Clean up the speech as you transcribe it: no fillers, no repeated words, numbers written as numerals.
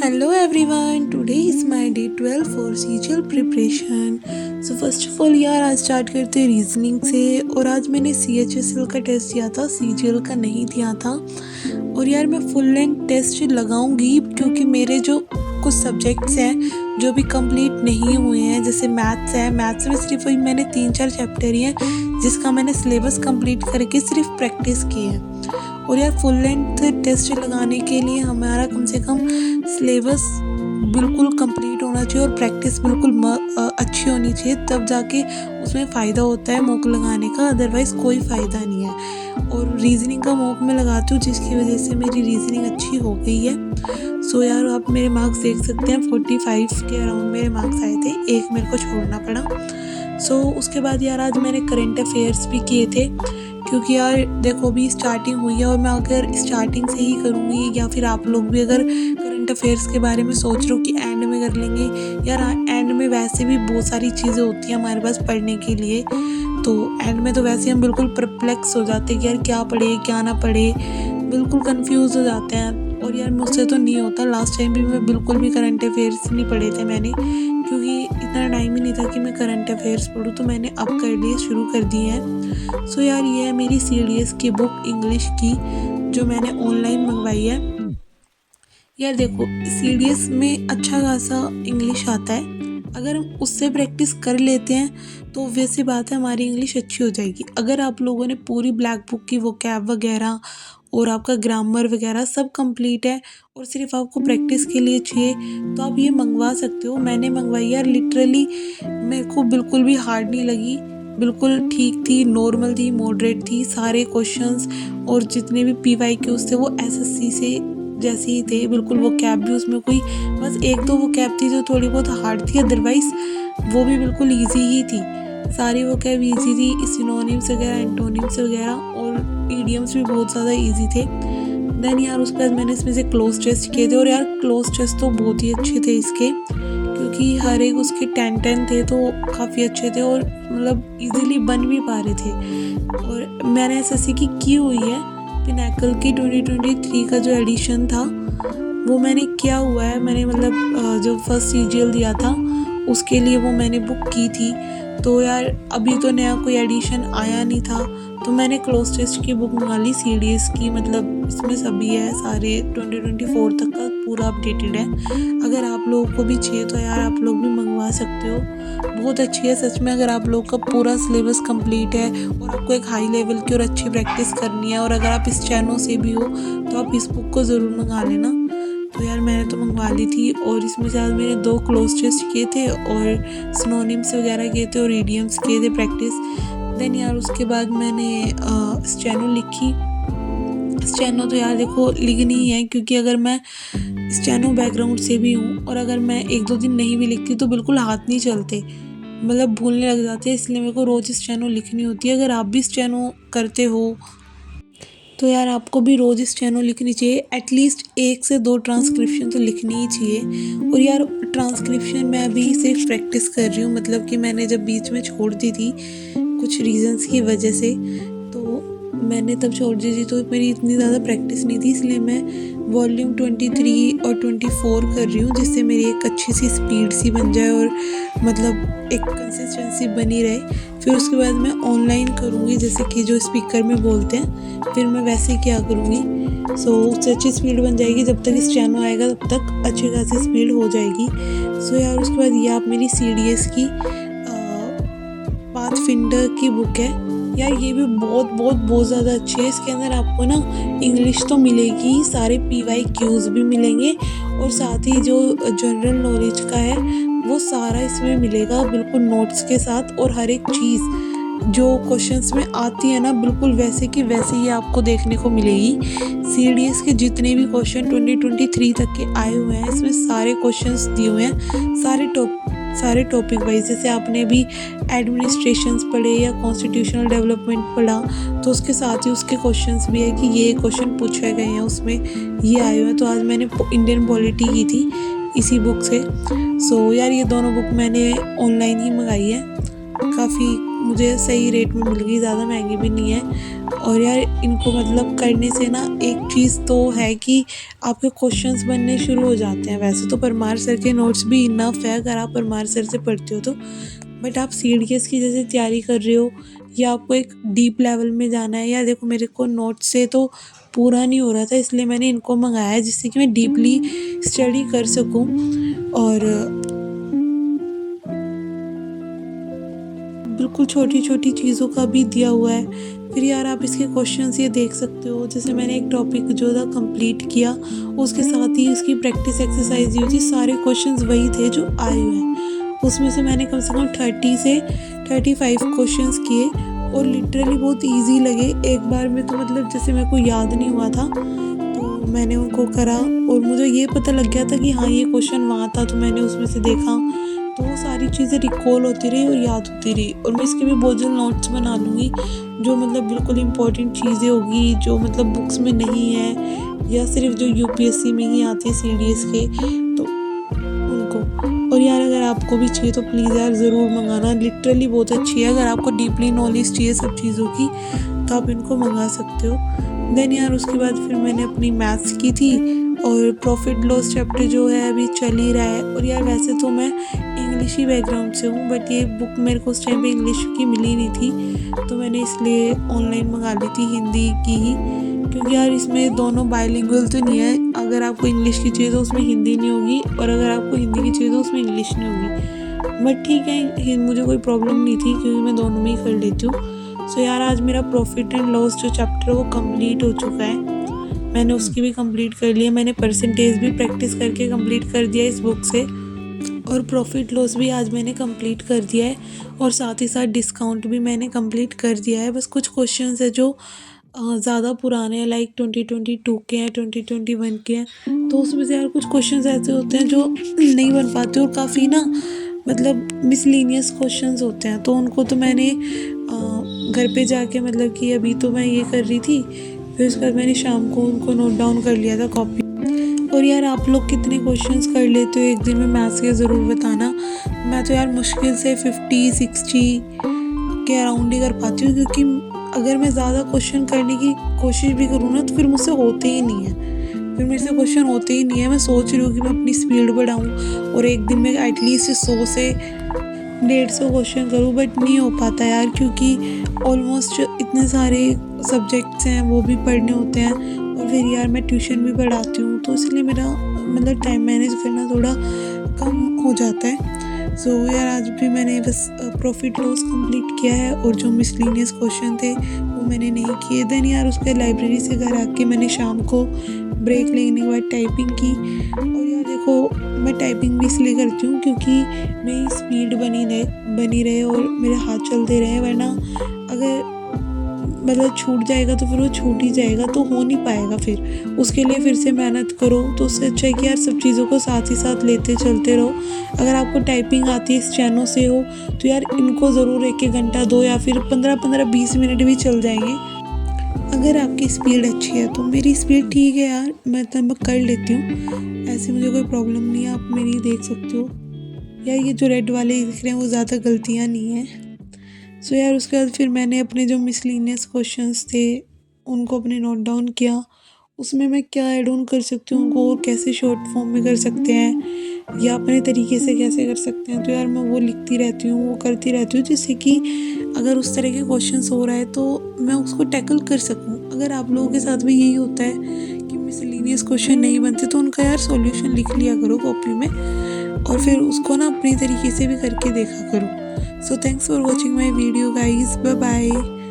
Hello everyone, today is my day 12 for CGL preparation. So first of all यार आज start करते हैं reasoning से। और आज मैंने CHSL का टेस्ट दिया था, CGL का नहीं दिया था। और यार मैं फुल लेंथ टेस्ट लगाऊंगी क्योंकि मेरे जो कुछ सब्जेक्ट्स हैं जो भी कंप्लीट नहीं हुए हैं, जैसे मैथ्स है, मैथ्स में सिर्फ वही मैंने 3-4 चैप्टर ही हैं जिसका मैंने सिलेबस कंप्लीट करके सिर्फ प्रैक्टिस की है। और यार फुल लेंथ टेस्ट लगाने के लिए हमारा कम से कम सिलेबस बिल्कुल कंप्लीट होना चाहिए और प्रैक्टिस बिल्कुल अच्छी होनी चाहिए, तब जाके उसमें फ़ायदा होता है मॉक लगाने का, अदरवाइज़ कोई फ़ायदा नहीं है। और रीजनिंग का मॉक मैं लगाती हूँ जिसकी वजह से मेरी रीजनिंग अच्छी हो गई है। सो यार आप मेरे मार्क्स देख सकते हैं, 45 के अराउंड मेरे मार्क्स आए थे, एक मेरे को छोड़ना पड़ा। सो उसके बाद यार आज मैंने करंट अफेयर्स भी किए थे क्योंकि यार देखो अभी स्टार्टिंग हुई है और मैं अगर स्टार्टिंग से ही करूँगी या फिर आप लोग भी अगर करंट अफेयर्स के बारे में सोच रहे हो कि एंड में कर लेंगे, यार एंड में वैसे भी बहुत सारी चीज़ें होती हैं हमारे पास पढ़ने के लिए, तो एंड में तो वैसे हम बिल्कुल परप्लेक्स हो जाते हैं कि यार क्या पढ़े क्या ना पढ़े, बिल्कुल कंफ्यूज हो जाते हैं। और यार मुझसे तो नहीं होता, लास्ट टाइम भी मैं बिल्कुल भी करंट अफेयर्स नहीं पढ़े थे मैंने, क्योंकि इतना टाइम ही नहीं था कि मैं करंट अफेयर्स पढूं, तो मैंने अब कर लिए शुरू कर दिए हैं। सो यार ये है मेरी CDS की बुक इंग्लिश की जो मैंने ऑनलाइन मंगवाई है। यार देखो CDS में अच्छा खासा इंग्लिश आता है, अगर हम उससे प्रैक्टिस कर लेते हैं तो वैसी बात है हमारी इंग्लिश अच्छी हो जाएगी। अगर आप लोगों ने पूरी ब्लैक बुक की वोकैब वगैरह और आपका ग्रामर वगैरह सब कंप्लीट है और सिर्फ आपको प्रैक्टिस के लिए चाहिए तो आप ये मंगवा सकते हो। मैंने मंगवाई यार, लिटरली मेरे को बिल्कुल भी हार्ड नहीं लगी, बिल्कुल ठीक थी, नॉर्मल थी, मॉडरेट थी। सारे क्वेश्चंस और जितने भी PYQs थे वो SSC से जैसे ही थे, बिल्कुल वो कैब भी उसमें कोई बस एक दो वो कैब थी जो थोड़ी बहुत हार्ड थी, अदरवाइज वो भी बिल्कुल ईजी ही थी। सारी वो कैब ईजी थी, सिनोनिम्स वगैरह, एंटोनिम्स वगैरह और ईडियम्स भी बहुत ज़्यादा ईजी थे। देन यार उसके बाद मैंने इसमें से क्लोज टेस्ट किए थे और यार क्लोज टेस्ट तो बहुत ही अच्छे थे इसके, क्योंकि हर एक उसके 10 थे तो काफ़ी अच्छे थे और मतलब इजीली बन भी पा रहे थे। और मैंने SSC की हुई है, पिनैकल की 2023 का जो एडिशन था वो मैंने किया हुआ है। मैंने मतलब जो फर्स्ट CGL दिया था उसके लिए वो मैंने बुक की थी, तो यार अभी तो नया कोई एडिशन आया नहीं था तो मैंने क्लोज टेस्ट की बुक मंगा ली CDS की, मतलब इसमें सभी है, सारे 2024 तक का पूरा अपडेटेड है। अगर आप लोगों को भी चाहिए तो यार आप लोग भी मंगवा सकते हो, बहुत अच्छी है सच में। अगर आप लोग का पूरा सिलेबस कंप्लीट है और आपको एक हाई लेवल की और अच्छी प्रैक्टिस करनी है और अगर आप इस चैनल से भी हो तो आप इस बुक को ज़रूर मंगा लेना। तो यार मैंने तो मंगवा ली थी और इसमें से आज मैंने 2 क्लोज टेस्ट किए थे और सिनोनिम्स वगैरह किए थे और ईडियम्स किए थे प्रैक्टिस। देन यार उसके बाद मैंने स्टेनो लिखी। स्टेनो तो यार देखो लिखनी ही है, क्योंकि अगर मैं स्टेनो बैकग्राउंड से भी हूँ और अगर मैं 1-2 दिन नहीं भी लिखती तो बिल्कुल हाथ नहीं चलते, मतलब भूलने लग जाते हैं, इसलिए मेरे को रोज़ स्टेनो लिखनी होती है। अगर आप भी स्टेनो करते हो तो यार आपको भी रोज़ स्टेनो लिखनी चाहिए, एटलीस्ट 1 से 2 ट्रांसक्रिप्शन तो लिखनी ही चाहिए। और यार ट्रांसक्रिप्शन मैं अभी सिर्फ प्रैक्टिस कर रही हूँ, मतलब कि मैंने जब बीच में छोड़ दी थी कुछ रीजंस की वजह से, तो मैंने तब छोड़ दी थी तो मेरी इतनी ज़्यादा प्रैक्टिस नहीं थी, इसलिए मैं वॉल्यूम 23 और 24 कर रही हूँ जिससे मेरी एक अच्छी सी स्पीड सी बन जाए और मतलब एक कंसिस्टेंसी बनी रहे। फिर उसके बाद मैं ऑनलाइन करूँगी, जैसे कि जो स्पीकर में बोलते हैं, फिर मैं वैसे ही क्या करूँगी। सो उससे अच्छी स्पीड बन जाएगी, जब तक स्टेनो आएगा तब तक अच्छी खासी स्पीड हो जाएगी। सो यार उसके बाद ये आप मेरी CDS की पाथफिंडर की बुक है यार, ये भी बहुत ज़्यादा अच्छी है। इसके अंदर आपको ना इंग्लिश तो मिलेगी, सारे PYQs भी मिलेंगे और साथ ही जो जनरल नॉलेज का है वो सारा इसमें मिलेगा बिल्कुल नोट्स के साथ, और हर एक चीज़ जो क्वेश्चंस में आती है ना बिल्कुल वैसे की वैसे ही आपको देखने को मिलेगी। CDS के जितने भी क्वेश्चन 2023 तक के आए हुए हैं इसमें सारे क्वेश्चंस दिए हुए हैं, सारे टॉपिक वाइज। जैसे आपने भी एडमिनिस्ट्रेशंस पढ़े या कॉन्स्टिट्यूशनल डेवलपमेंट पढ़ा तो उसके साथ ही उसके क्वेश्चंस भी है कि ये क्वेश्चन पूछे गए हैं उसमें ये आए हुए हैं। तो आज मैंने इंडियन पॉलिटी की थी इसी बुक से। सो यार ये दोनों बुक मैंने ऑनलाइन ही मंगाई है, काफ़ी मुझे सही रेट में मिल गई, ज़्यादा महंगी भी नहीं है। और यार इनको मतलब करने से ना एक चीज़ तो है कि आपके क्वेश्चंस बनने शुरू हो जाते हैं। वैसे तो परमार सर के नोट्स भी इनफ है अगर आप परमार सर से पढ़ते हो तो, बट आप सीडीएस की जैसे तैयारी कर रहे हो या आपको एक डीप लेवल में जाना है, या देखो मेरे को नोट्स से तो पूरा नहीं हो रहा था, इसलिए मैंने इनको मंगाया है जिससे कि मैं डीपली स्टडी कर सकूं। और बिल्कुल छोटी-छोटी चीज़ों का भी दिया हुआ है। फिर यार आप इसके क्वेश्चंस ये देख सकते हो, जैसे मैंने एक टॉपिक जो था कंप्लीट किया, उसके साथ ही उसकी प्रैक्टिस एक्सरसाइज हुई थी, सारे क्वेश्चंस वही थे जो आए हुए हैं। उसमें से मैंने कम से कम 30 से 35 क्वेश्चंस किए और लिटरली बहुत ईज़ी लगे। एक बार में तो मतलब जैसे मेरे को याद नहीं हुआ था, तो मैंने उनको करा और मुझे ये पता लग गया था कि हाँ, ये क्वेश्चन वहाँ था, तो मैंने उसमें से देखा। तो वो सारी चीज़ें रिकॉल होती रही और याद होती रही, और मैं इसके भी बहुत जल्द नोट्स बना लूँगी जो मतलब बिल्कुल इम्पोर्टेंट चीज़ें होगी जो मतलब बुक्स में नहीं है या सिर्फ जो यूपीएससी में ही आती है सीडीएस के, तो उनको। और यार अगर आपको भी चाहिए तो प्लीज़ यार ज़रूर मंगाना, लिटरली बहुत अच्छी है। अगर आपको डीपली नॉलेज चाहिए सब चीज़ों की तो आप इनको मंगा सकते हो। देन यार उसके बाद फिर मैंने अपनी मैथ्स की थी और प्रॉफिट लॉस चैप्टर जो है अभी चल ही रहा है। और यार वैसे तो मैं इंग्लिश ही बैकग्राउंड से हूँ, बट ये बुक मेरे को उस टाइम पे इंग्लिश की मिली नहीं थी, तो मैंने इसलिए ऑनलाइन मंगा ली थी हिंदी की ही, क्योंकि यार इसमें दोनों बाइलिंगुअल तो नहीं है। अगर आपको इंग्लिश की चाहिए तो उसमें हिंदी नहीं होगी, और अगर आपको हिंदी की चाहिए तो उसमें इंग्लिश नहीं होगी। बट ठीक है, मुझे कोई प्रॉब्लम नहीं थी क्योंकि मैं दोनों में ही कर लेती हूँ। सो यार आज मेरा प्रॉफिट एंड लॉस जो चैप्टर है वो कंप्लीट हो चुका है, मैंने उसकी भी कंप्लीट कर लिया। मैंने परसेंटेज भी प्रैक्टिस करके कंप्लीट कर दिया इस बुक से, और प्रॉफिट लॉस भी आज मैंने कंप्लीट कर दिया है, और साथ ही साथ डिस्काउंट भी मैंने कंप्लीट कर दिया है। बस कुछ क्वेश्चंस है जो ज़्यादा पुराने हैं, लाइक 2022 के हैं, 2021 के हैं, तो उसमें से यार कुछ क्वेश्चंस ऐसे होते हैं जो नहीं बन पाते और काफ़ी ना मतलब मिसलेनियस क्वेश्चंस होते हैं, तो उनको तो मैंने घर पे जाके मतलब कि अभी तो मैं ये कर रही थी, फिर उसके बाद मैंने शाम को उनको नोट डाउन कर लिया था कॉपी। और यार आप लोग कितने क्वेश्चंस कर लेते हो एक दिन में मैथ्स के, ज़रूर बताना। मैं तो यार मुश्किल से 50-60 के अराउंड ही कर पाती हूँ, क्योंकि अगर मैं ज़्यादा क्वेश्चन करने की कोशिश भी करूँ ना तो फिर मुझसे होते ही नहीं है, फिर मेरे से क्वेश्चन होते ही नहीं है। मैं सोच रही हूँ कि मैं अपनी स्पीड बढ़ाऊँ और एक दिन में एटलीस्ट 100 से 150 क्वेश्चन करूँ, बट नहीं हो पाता यार, क्योंकि ऑलमोस्ट इतने सारे सब्जेक्ट्स हैं वो भी पढ़ने होते हैं, और फिर यार मैं ट्यूशन भी पढ़ाती हूँ, तो इसलिए मेरा मतलब टाइम मैनेज करना थोड़ा कम हो जाता है। सो यार आज भी मैंने बस प्रॉफिट लॉस कंप्लीट किया है, और जो मिसलेनियस क्वेश्चन थे वो मैंने नहीं किए। देन यार उसके लाइब्रेरी से घर आके मैंने शाम को ब्रेक लेने के बाद टाइपिंग की। और यार देखो मैं टाइपिंग भी इसलिए करती हूँ क्योंकि मेरी स्पीड बनी रहे और मेरे हाथ चलते रहे, वरना अगर मतलब छूट जाएगा तो फिर वो छूट ही जाएगा, तो हो नहीं पाएगा। फिर उसके लिए फिर से मेहनत करो, तो उससे अच्छा है कि यार सब चीज़ों को साथ ही साथ लेते चलते रहो। अगर आपको टाइपिंग आती है, स्टेनो से हो, तो यार इनको ज़रूर 1-1 घंटा दो, या फिर 15-15-20 मिनट भी चल जाएंगे अगर आपकी स्पीड अच्छी है। तो मेरी स्पीड ठीक है यार, मैं कर लेती हूँ, ऐसी मुझे कोई प्रॉब्लम नहीं है। आप मेरी देख सकते हो यार, ये जो रेड वाले दिख रहे हैं वो ज़्यादा गलतियाँ नहीं हैं। सो यार उसके बाद फिर मैंने अपने जो मिसलेनियस क्वेश्चंस थे उनको अपने नोट डाउन किया, उसमें मैं क्या ऐड ऑन कर सकती हूँ, उनको और कैसे शॉर्ट फॉर्म में कर सकते हैं या अपने तरीके से कैसे कर सकते हैं। तो यार मैं वो लिखती रहती हूँ, वो करती रहती हूँ, जिससे कि अगर उस तरह के क्वेश्चंस हो रहा है तो मैं उसको टैकल कर सकूँ। अगर आप लोगों के साथ भी यही होता है कि मिसलेनियस क्वेश्चन नहीं बनते, तो उनका यार सॉल्यूशन लिख लिया करो कॉपी में, और फिर उसको ना अपने तरीके से भी करके देखा करो। So thanks for watching my video guys. Bye bye.